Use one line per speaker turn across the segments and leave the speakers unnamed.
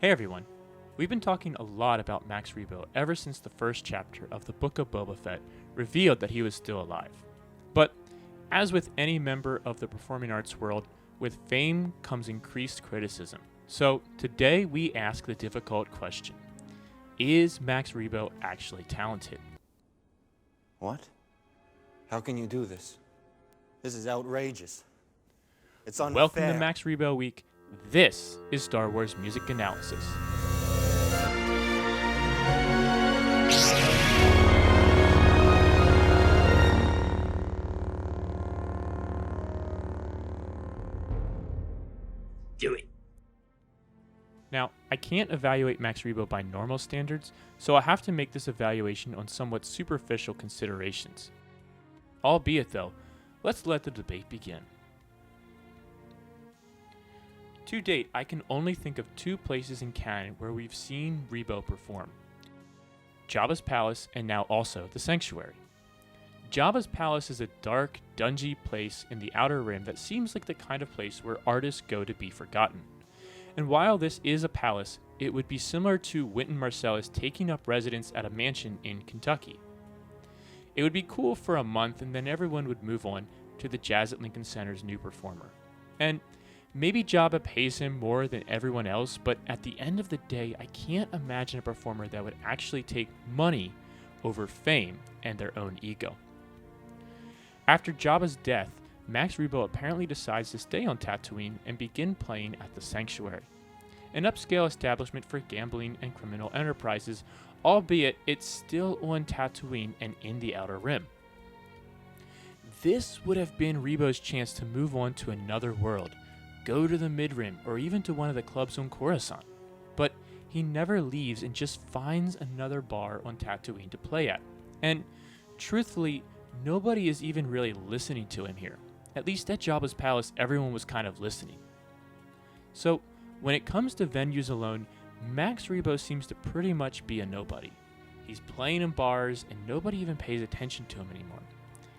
Hey everyone, we've been talking a lot about Max Rebo ever since the first chapter of the Book of Boba Fett revealed that he was still alive. But, as with any member of the performing arts world, with fame comes increased criticism. So, today we ask the difficult question: is Max Rebo actually talented?
What? How can you do this? This is outrageous. It's unfair.
Welcome to Max Rebo Week. This is Star Wars Music Analysis.
Do it.
Now, I can't evaluate Max Rebo by normal standards, so I have to make this evaluation on somewhat superficial considerations. Albeit though, let's let the debate begin. To date, I can only think of two places in canon where we've seen Rebo perform: Jabba's palace and now also the Sanctuary. Jabba's palace is a dark, dungy place in the Outer Rim that seems like the kind of place where artists go to be forgotten. And while this is a palace, it would be similar to Wynton Marsalis taking up residence at a mansion in Kentucky. It would be cool for a month and then everyone would move on to the Jazz at Lincoln Center's new performer. And maybe Jabba pays him more than everyone else, but at the end of the day, I can't imagine a performer that would actually take money over fame and their own ego. After Jabba's death, Max Rebo apparently decides to stay on Tatooine and begin playing at the Sanctuary, an upscale establishment for gambling and criminal enterprises, albeit it's still on Tatooine and in the Outer Rim. This would have been Rebo's chance to move on to another world, go to the Mid-Rim, or even to one of the clubs on Coruscant. But he never leaves and just finds another bar on Tatooine to play at. And truthfully, nobody is even really listening to him here. At least at Jabba's palace, everyone was kind of listening. So, when it comes to venues alone, Max Rebo seems to pretty much be a nobody. He's playing in bars and nobody even pays attention to him anymore.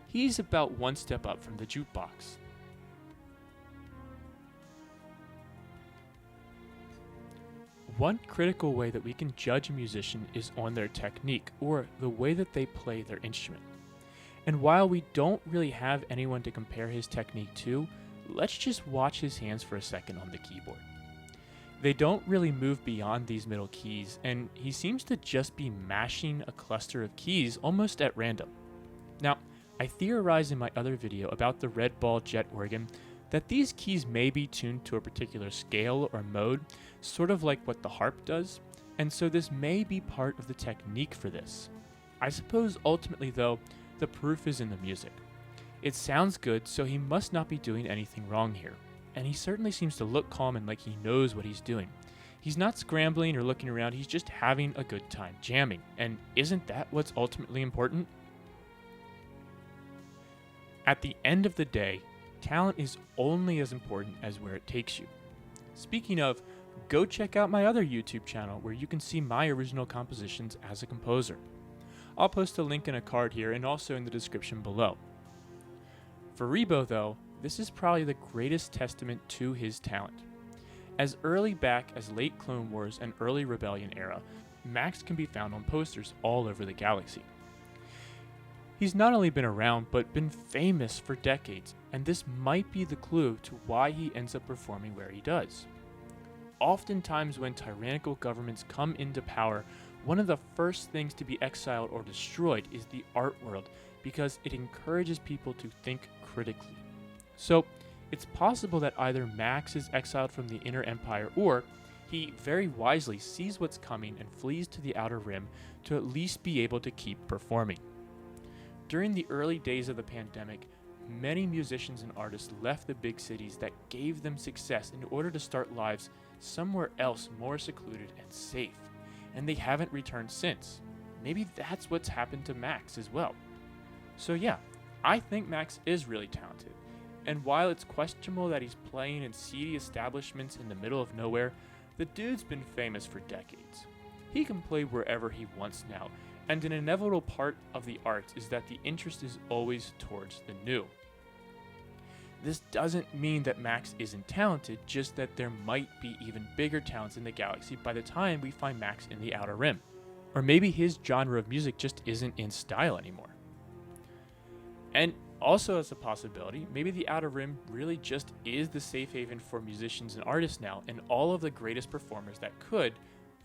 He's about one step up from the jukebox. One critical way that we can judge a musician is on their technique, or the way that they play their instrument. And while we don't really have anyone to compare his technique to, let's just watch his hands for a second on the keyboard. They don't really move beyond these middle keys, and he seems to just be mashing a cluster of keys almost at random. Now, I theorized in my other video about the Red Ball Jet organ that these keys may be tuned to a particular scale or mode, sort of like what the harp does, and so this may be part of the technique for this. I suppose ultimately though, the proof is in the music. It sounds good, so he must not be doing anything wrong here, and he certainly seems to look calm and like he knows what he's doing. He's not scrambling or looking around, he's just having a good time jamming, and isn't that what's ultimately important? At the end of the day, talent is only as important as where it takes you. Speaking of, go check out my other YouTube channel where you can see my original compositions as a composer. I'll post a link in a card here and also in the description below. For Rebo though, this is probably the greatest testament to his talent. As early back as late Clone Wars and early Rebellion era, Max can be found on posters all over the galaxy. He's not only been around, but been famous for decades, and this might be the clue to why he ends up performing where he does. Oftentimes when tyrannical governments come into power, one of the first things to be exiled or destroyed is the art world, because it encourages people to think critically. So, it's possible that either Max is exiled from the Inner Empire, or he very wisely sees what's coming and flees to the Outer Rim to at least be able to keep performing. During the early days of the pandemic, many musicians and artists left the big cities that gave them success in order to start lives somewhere else more secluded and safe, and they haven't returned since. Maybe that's what's happened to Max as well. So yeah, I think Max is really talented, and while it's questionable that he's playing in seedy establishments in the middle of nowhere, the dude's been famous for decades. He can play wherever he wants now, and an inevitable part of the arts is that the interest is always towards the new. this doesn't mean that Max isn't talented, just that there might be even bigger talents in the galaxy by the time we find Max in the Outer Rim. Or maybe his genre of music just isn't in style anymore. And also as a possibility, maybe the Outer Rim really just is the safe haven for musicians and artists now, and all of the greatest performers that could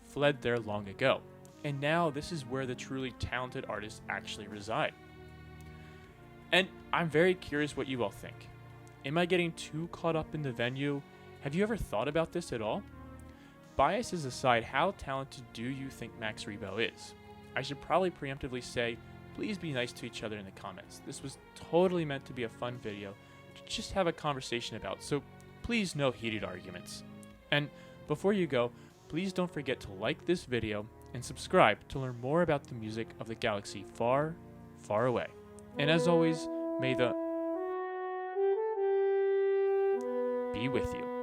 fled there long ago. And now this is where the truly talented artists actually reside. And I'm very curious what you all think. Am I getting too caught up in the venue? Have you ever thought about this at all? Biases aside, how talented do you think Max Rebo is? I should probably preemptively say, please be nice to each other in the comments. This was totally meant to be a fun video to just have a conversation about, so please no heated arguments. And before you go, please don't forget to like this video and subscribe to learn more about the music of the galaxy far, far away. And as always, may the be with you.